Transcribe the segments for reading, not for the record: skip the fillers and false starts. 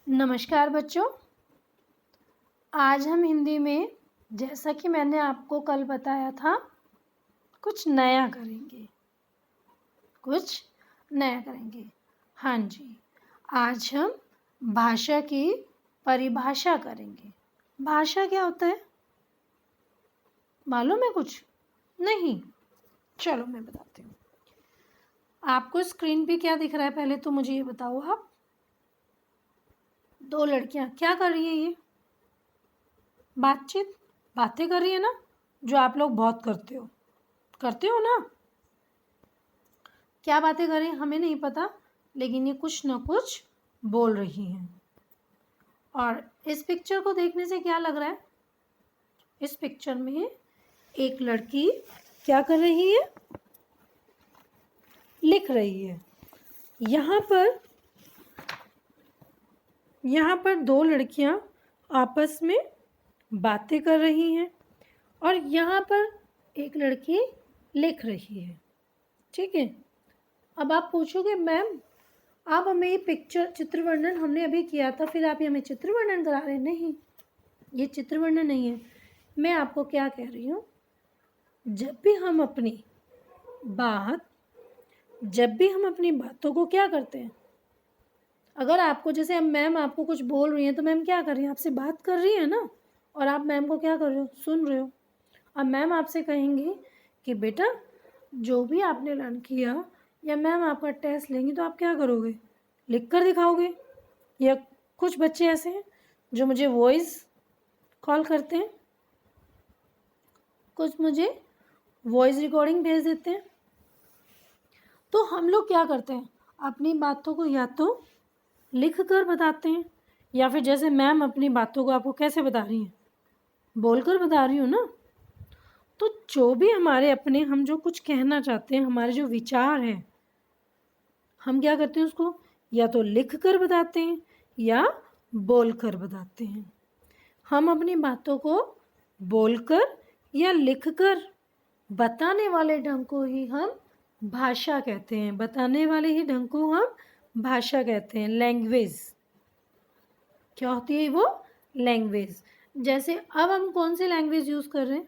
नमस्कार बच्चों। आज हम हिंदी में, जैसा कि मैंने आपको कल बताया था, कुछ नया करेंगे। हाँ जी, आज हम भाषा की परिभाषा करेंगे। भाषा क्या होता है, मालूम है कुछ? नहीं? चलो मैं बताती हूँ। आपको स्क्रीन पे क्या दिख रहा है, पहले तो मुझे ये बताओ आप। दो लड़कियाँ क्या कर रही है? ये बातें कर रही है ना, जो आप लोग बहुत करते हो ना। क्या बातें कर रही हैं हमें नहीं पता, लेकिन ये कुछ ना कुछ बोल रही हैं। और इस पिक्चर को देखने से क्या लग रहा है? इस पिक्चर में एक लड़की क्या कर रही है? लिख रही है। यहाँ पर दो लड़कियां आपस में बातें कर रही हैं और यहाँ पर एक लड़की लिख रही है। ठीक है। अब आप पूछोगे मैम, आप हमें ये चित्र वर्णन हमने अभी किया था, फिर आप ये हमें चित्र वर्णन करा रहे हैं। नहीं, ये चित्र वर्णन नहीं है। मैं आपको क्या कह रही हूँ, जब भी हम अपनी बातों को क्या करते हैं, अगर आपको जैसे अब मैम आपको कुछ बोल रही हैं तो मैम क्या कर रही हैं, आपसे बात कर रही है ना, और आप मैम को क्या कर रहे हो, सुन रहे हो। अब मैम आपसे कहेंगी कि बेटा जो भी आपने लर्न किया, या मैम आपका टेस्ट लेंगी तो आप क्या करोगे, लिख कर दिखाओगे। या कुछ बच्चे ऐसे हैं जो मुझे वॉइस कॉल करते हैं, कुछ मुझे वॉइस रिकॉर्डिंग भेज देते हैं। तो हम लोग क्या करते हैं, अपनी बातों को या तो लिख कर बताते हैं, या फिर जैसे मैम अपनी बातों को आपको कैसे बता रही हैं, बोल कर बता रही हूँ ना। तो जो भी हम जो कुछ कहना चाहते हैं, हमारे जो विचार हैं, हम क्या करते हैं, उसको या तो लिख कर बताते हैं या बोल कर बताते हैं। हम अपनी बातों को बोलकर या लिखकर बताने वाले ढंग को ही हम भाषा कहते हैं। बताने वाले ही ढंग को हम भाषा कहते हैं, लैंग्वेज। क्या होती है वो? लैंग्वेज। जैसे अब हम कौन सी लैंग्वेज यूज़ कर रहे हैं?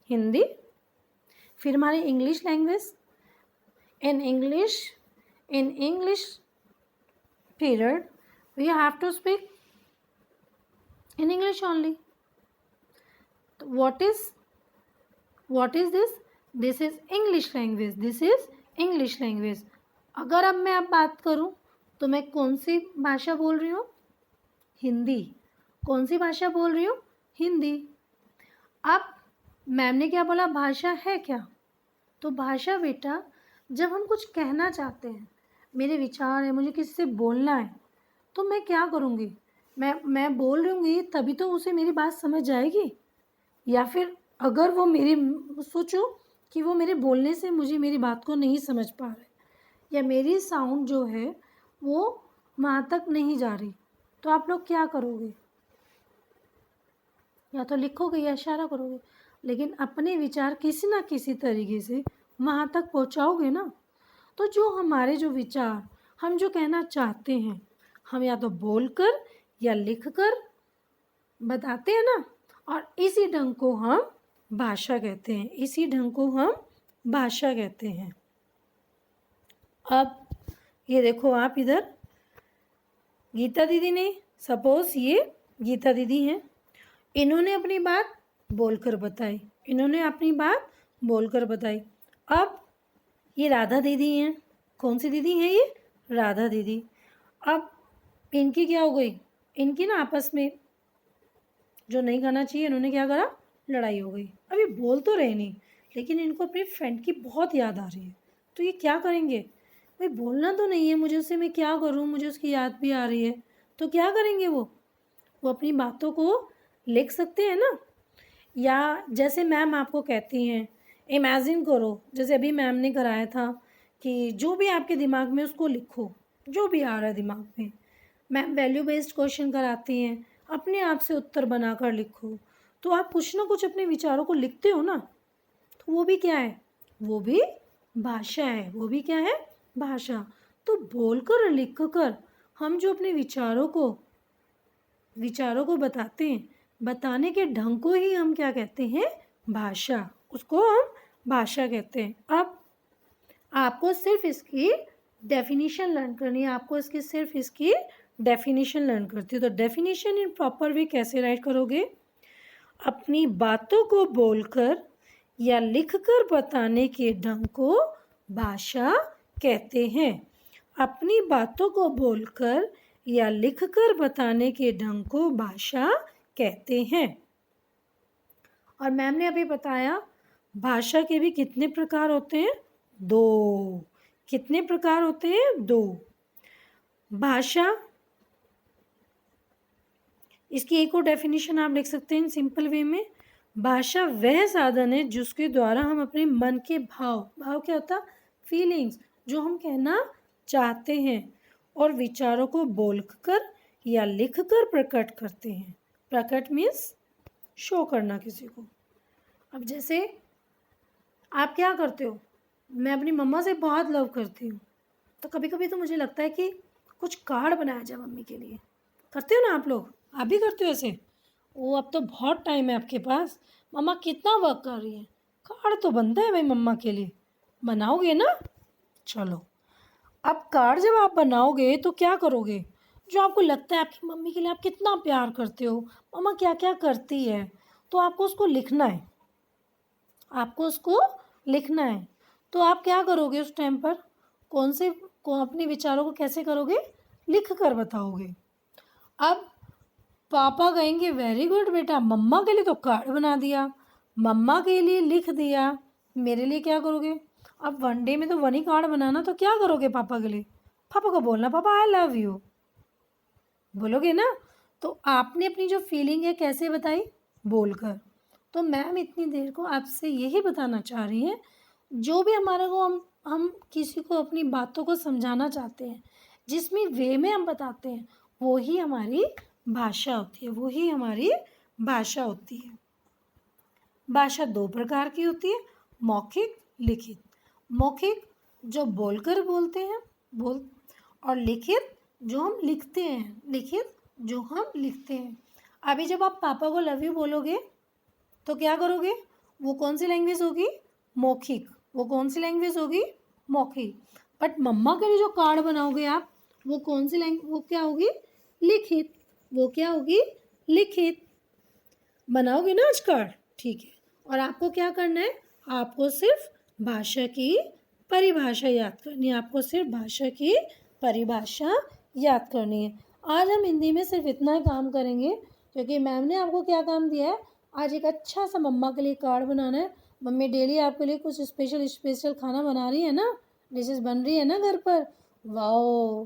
हिंदी। फिर हमारी English language. In English period we have to speak in English only. What is this? This is English language. अगर अब मैं बात करूं तो मैं कौन सी भाषा बोल रही हूँ? हिंदी। कौन सी भाषा बोल रही हूँ? हिंदी। अब मैम ने क्या बोला, भाषा है क्या? तो भाषा बेटा, जब हम कुछ कहना चाहते हैं, मेरे विचार है, मुझे किसी से बोलना है, तो मैं क्या करूँगी, मैं बोल लूँगी तभी तो उसे मेरी बात समझ आएगी। या फिर अगर वो सोचो कि वो मेरे बोलने से मुझे मेरी बात को नहीं समझ पा रहे, या मेरी साउंड जो है वो वहाँ तक नहीं जा रही, तो आप लोग क्या करोगे? या तो लिखोगे या इशारा करोगे, लेकिन अपने विचार किसी ना किसी तरीके से वहाँ तक पहुँचाओगे ना। तो जो हमारे जो विचार, हम जो कहना चाहते हैं, हम या तो बोलकर या लिखकर बताते हैं ना, और इसी ढंग को हम भाषा कहते हैं। अब ये देखो आप इधर, गीता दीदी ने, सपोज ये गीता दीदी हैं, इन्होंने अपनी बात बोलकर बताई। अब ये राधा दीदी हैं। कौन सी दीदी हैं ये? राधा दीदी। अब इनकी क्या हो गई, इनकी ना आपस में जो नहीं करना चाहिए, इन्होंने क्या करा, लड़ाई हो गई। अभी बोल तो रहे नहीं, लेकिन इनको अपने फ्रेंड की बहुत याद आ रही है। तो ये क्या करेंगे, भाई बोलना तो नहीं है मुझे उससे, मैं क्या करूँ, मुझे उसकी याद भी आ रही है। तो क्या करेंगे वो अपनी बातों को लिख सकते हैं ना। या जैसे मैम आपको कहती हैं, इमेजिन करो, जैसे अभी मैम ने कराया था कि जो भी आपके दिमाग में उसको लिखो, जो भी आ रहा है दिमाग में। मैम वैल्यू बेस्ड क्वेश्चन कराती हैं, अपने आप से उत्तर बनाकर लिखो। तो आप कुछ ना कुछ अपने विचारों को लिखते हो ना, तो वो भी क्या है, वो भी भाषा है। वो भी क्या है, भाषा। तो बोलकर और लिखकर हम जो अपने विचारों को विचारों को बताते हैं, बताने के ढंग को ही हम क्या कहते हैं, भाषा, उसको हम भाषा कहते हैं। अब आपको सिर्फ इसकी डेफिनेशन लर्न करनी है, आपको सिर्फ इसकी डेफिनेशन लर्न करती है। तो डेफिनेशन इन प्रॉपर वे कैसे राइट करोगे, अपनी बातों को बोलकर या लिखकर बताने के ढंग को भाषा कहते हैं। अपनी बातों को बोलकर या लिखकर बताने के ढंग को भाषा कहते हैं। और मैम ने अभी बताया भाषा के भी कितने प्रकार होते हैं, 2। कितने प्रकार होते हैं, 2। भाषा, इसकी एक और डेफिनेशन आप लिख सकते हैं सिंपल वे में, भाषा वह साधन है जिसके द्वारा हम अपने मन के भाव क्या होता, फीलिंग्स, जो हम कहना चाहते हैं और विचारों को बोलकर या लिखकर प्रकट करते हैं। प्रकट मीन्स शो करना किसी को। अब जैसे आप क्या करते हो, मैं अपनी मम्मा से बहुत लव करती हूँ, तो कभी कभी तो मुझे लगता है कि कुछ कार्ड बनाया जाए मम्मी के लिए। करते हो ना आप लोग, आप भी करते हो ऐसे? वो अब तो बहुत टाइम है आपके पास, मम्मा कितना वर्क कर रही है, कार्ड तो बनता है भाई मम्मा के लिए, बनाओगे ना? चलो, अब कार्ड जब आप बनाओगे तो क्या करोगे, जो आपको लगता है आपकी मम्मी के लिए आप कितना प्यार करते हो, मम्मा क्या क्या करती है, तो आपको उसको लिखना है, आपको उसको लिखना है। तो आप क्या करोगे उस टाइम पर, अपने विचारों को कैसे करोगे, लिख कर बताओगे। अब पापा कहेंगे वेरी गुड बेटा, मम्मा के लिए तो कार्ड बना दिया, मम्मा के लिए लिख दिया, मेरे लिए क्या करोगे? अब 1 डे में तो 1 ही कार्ड बनाना, तो क्या करोगे पापा के लिए? पापा को बोलना पापा आई लव यू, बोलोगे ना? तो आपने अपनी जो फीलिंग है कैसे बताई, बोलकर। तो मैम इतनी देर को आपसे यही बताना चाह रही हैं, जो भी हमारे को हम किसी को अपनी बातों को समझाना चाहते हैं, जिसमें वे में हम बताते हैं, वो ही हमारी भाषा होती है, वो ही हमारी भाषा होती है। भाषा 2 प्रकार की होती है, मौखिक, लिखित। मौखिक जो बोलकर बोलते हैं, और लिखित जो हम लिखते हैं, लिखित जो हम लिखते हैं। अभी जब आप पापा को लव यू बोलोगे तो क्या करोगे, वो कौन सी लैंग्वेज होगी, मौखिक, वो कौन सी लैंग्वेज होगी, मौखिक। बट मम्मा के लिए जो कार्ड बनाओगे आप, वो कौन सी लैंग्वेज, वो क्या होगी, लिखित, वो क्या होगी, लिखित। बनाओगे ना आज कार्ड, ठीक है। और आपको क्या करना है, आपको सिर्फ भाषा की परिभाषा याद करनी है, आपको सिर्फ भाषा की परिभाषा याद करनी है। आज हम हिंदी में सिर्फ इतना ही काम करेंगे, क्योंकि मैम ने आपको क्या काम दिया है, आज एक अच्छा सा मम्मा के लिए कार्ड बनाना है। मम्मी डेली आपके लिए कुछ स्पेशल खाना बना रही है ना, डिशेस बन रही है ना घर पर, वाओ,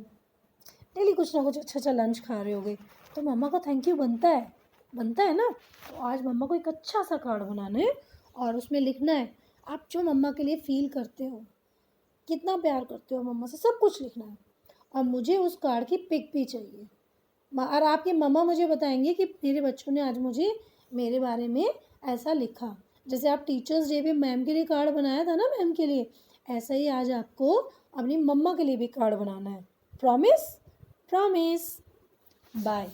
डेली कुछ ना कुछ अच्छा अच्छा लंच खा रहे होगे, तो मम्मा का थैंक यू बनता है ना। तो आज मम्मा को एक अच्छा सा कार्ड बनाना है और उसमें लिखना है आप जो मम्मा के लिए फ़ील करते हो, कितना प्यार करते हो मम्मा से, सब कुछ लिखना है। और मुझे उस कार्ड की पिक भी चाहिए, और आपकी मम्मा मुझे बताएंगे कि मेरे बच्चों ने आज मुझे मेरे बारे में ऐसा लिखा। जैसे आप टीचर्स डे पे मैम के लिए कार्ड बनाया था ना, मैम के लिए, ऐसा ही आज आपको अपनी मम्मा के लिए भी कार्ड बनाना है। प्रॉमिस? प्रॉमिस। बाय।